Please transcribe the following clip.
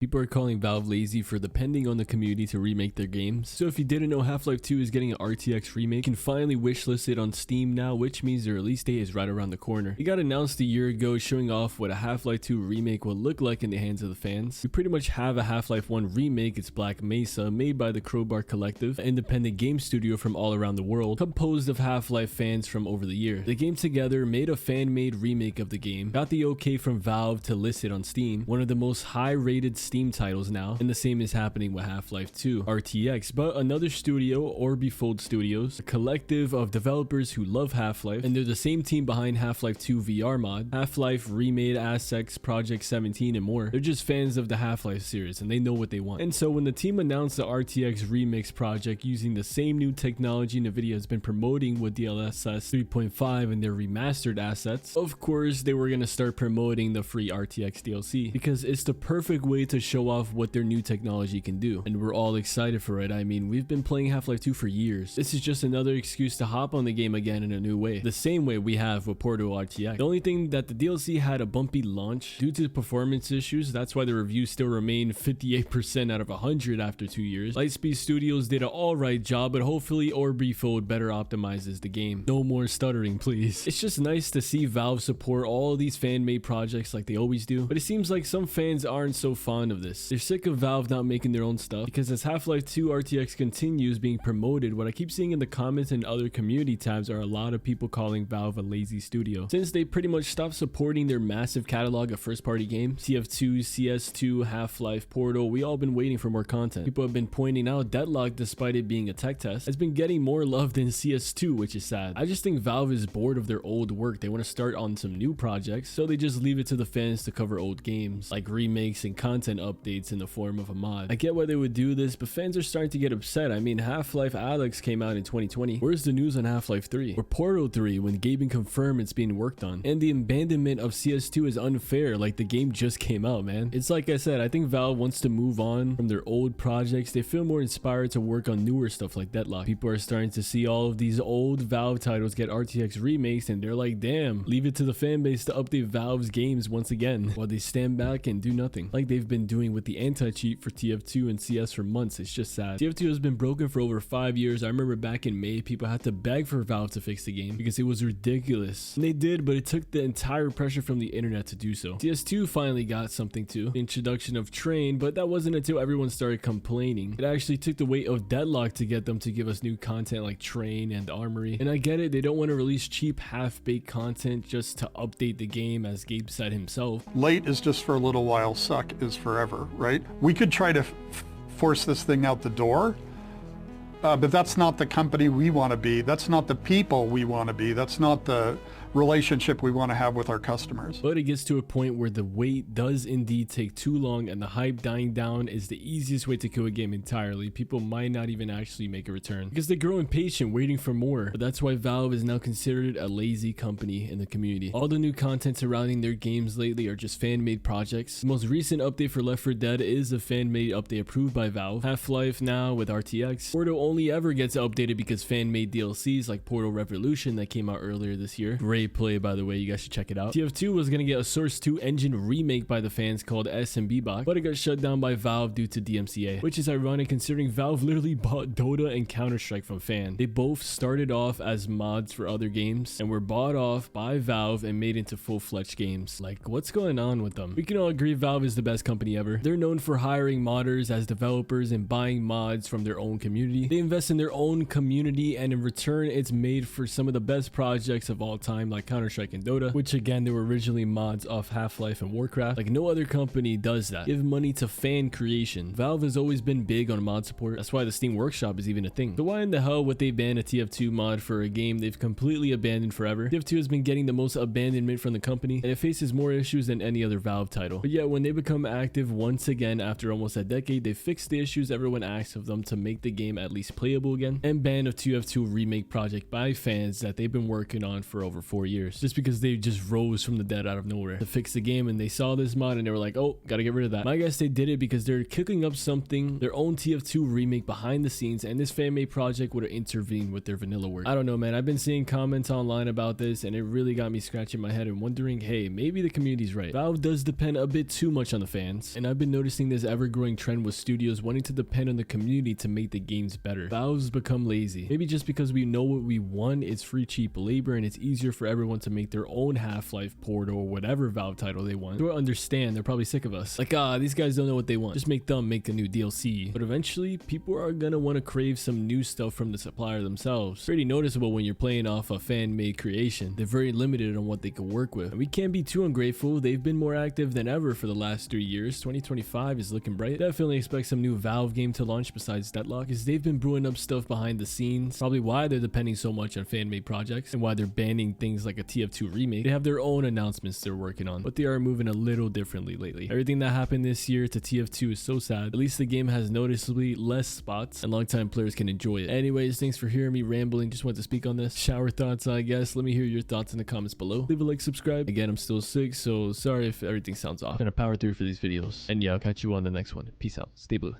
People are calling Valve lazy for depending on the community to remake their games. So if you didn't know, Half-Life 2 is getting an RTX remake. You can finally wishlist it on Steam now, which means the release date is right around the corner. It got announced a year ago, showing off what a Half-Life 2 remake will look like in the hands of the fans. We pretty much have a Half-Life 1 remake. It's Black Mesa, made by the Crowbar Collective, an independent game studio from all around the world, composed of Half-Life fans from over the year. The game together made a fan-made remake of the game, got the okay from Valve to list it on Steam, one of the most high-rated Steam titles now, and the same is happening with Half-Life 2 RTX. But another studio, Orbifold Studios, a collective of developers who love Half-Life, and they're the same team behind Half-Life 2 VR mod, Half-Life Remade Assets, Project 17, and more. They're just fans of the Half-Life series, and they know what they want. And so when the team announced the RTX Remix project using the same new technology NVIDIA has been promoting with DLSS 3.5 and their remastered assets, of course they were going to start promoting the free RTX DLC, because it's the perfect way to show off what their new technology can do, and we're all excited for it. I mean, we've been playing Half-Life 2 for years. This is just another excuse to hop on the game again in a new way, the same way we have with Portal RTX. The only thing that the DLC had a bumpy launch due to performance issues. That's why the reviews still remain 58% out of 100 after 2 years. Lightspeed Studios did an alright job, but hopefully Orbifold better optimizes the game. No more stuttering, please. It's just nice to see Valve support all of these fan-made projects like they always do, but it seems like some fans aren't so fond of this. They're sick of Valve not making their own stuff, because as Half-Life 2 RTX continues being promoted, what I keep seeing in the comments and other community tabs are a lot of people calling Valve a lazy studio, since they pretty much stopped supporting their massive catalog of first-party games. TF2, CS2, Half-Life, Portal, we all been waiting for more content. People have been pointing out Deadlock, despite it being a tech test, has been getting more love than CS2, which is sad. I just think Valve is bored of their old work. They want to start on some new projects, so they just leave it to the fans to cover old games, like remakes and content updates in the form of a mod. I get why they would do this, but fans are starting to get upset. I mean, Half-Life Alyx came out in 2020. Where's the news on Half-Life 3? Or Portal 3 when gaming confirmed it's being worked on? And the abandonment of CS2 is unfair, like the game just came out, man. It's like I said, I think Valve wants to move on from their old projects. They feel more inspired to work on newer stuff like Deadlock. People are starting to see all of these old Valve titles get RTX remakes, and they're like, damn, leave it to the fan base to update Valve's games once again, while they stand back and do nothing, like they've been doing with the anti-cheat for TF2 and CS for months. It's just sad. TF2 has been broken for over 5 years. I remember back in May, people had to beg for Valve to fix the game because it was ridiculous. And they did, but it took the entire pressure from the internet to do so. CS2 finally got something too, the introduction of Train, but that wasn't until everyone started complaining. It actually took the weight of Deadlock to get them to give us new content like Train and Armory. And I get it, they don't want to release cheap, half-baked content just to update the game, as Gabe said himself. Late is just for a little while, suck is forever, right? We could try to force this thing out the door, but that's not the company we want to be. That's not the people we want to be. That's not the relationship we want to have with our customers. But it gets to a point where the wait does indeed take too long, and the hype dying down is the easiest way to kill a game entirely. People might not even actually make a return because they grow impatient waiting for more. But that's why Valve is now considered a lazy company in the community. All the new content surrounding their games lately are just fan-made projects. The most recent update for Left 4 Dead is a fan-made update approved by Valve. Half-Life now with RTX. Portal only ever gets updated because fan-made DLCs like Portal Revolution that came out earlier this year. Great play, by the way, you guys should check it out. TF2 was gonna get a Source 2 engine remake by the fans called SMB Box, but it got shut down by Valve due to DMCA, which is ironic considering Valve literally bought Dota and Counter-Strike from fan. They both started off as mods for other games and were bought off by Valve and made into full-fledged games. Like, what's going on with them? We can all agree Valve is the best company ever. They're known for hiring modders as developers and buying mods from their own community. They invest in their own community, and in return it's made for some of the best projects of all time, like Counter-Strike and Dota, which again, they were originally mods off Half-Life and Warcraft. Like, no other company does that. Give money to fan creation. Valve has always been big on mod support. That's why the Steam Workshop is even a thing. So why in the hell would they ban a TF2 mod for a game they've completely abandoned forever? TF2 has been getting the most abandonment from the company, and it faces more issues than any other Valve title. But yet, when they become active once again after almost a decade, they fix the issues everyone asks of them to make the game at least playable again, and ban a TF2 remake project by fans that they've been working on for over 4 4 years, just because they just rose from the dead out of nowhere to fix the game, and they saw this mod and they were like, oh, gotta get rid of that. My guess they did it because they're cooking up something, their own TF2 remake behind the scenes, and this fan-made project would have intervened with their vanilla work. I don't know, man. I've been seeing comments online about this, and it really got me scratching my head and wondering, hey, maybe the community's right. Valve does depend a bit too much on the fans, and I've been noticing this ever-growing trend with studios wanting to depend on the community to make the games better. Valve's become lazy. Maybe just because we know what we want, it's free cheap labor, and it's easier for everyone to make their own Half-Life port or whatever Valve title they want. So I understand, they're probably sick of us. Like, these guys don't know what they want. Just make them make a new DLC. But eventually, people are gonna want to crave some new stuff from the supplier themselves. Pretty noticeable when you're playing off a fan-made creation. They're very limited on what they can work with. And we can't be too ungrateful. They've been more active than ever for the last 3 years. 2025 is looking bright. Definitely expect some new Valve game to launch besides Deadlock, because they've been brewing up stuff behind the scenes. Probably why they're depending so much on fan-made projects and why they're banning things like a TF2 remake. They have their own announcements they're working on, but they are moving a little differently lately. Everything that happened this year to TF2 is so sad. At least the game has noticeably less spots and longtime players can enjoy it. Anyways, thanks for hearing me rambling. Just wanted to speak on this. Shower thoughts, I guess. Let me hear your thoughts in the comments below. Leave a like, subscribe. Again, I'm still sick, so sorry if everything sounds off. I'm gonna power through for these videos. And yeah, I'll catch you on the next one. Peace out. Stay blue.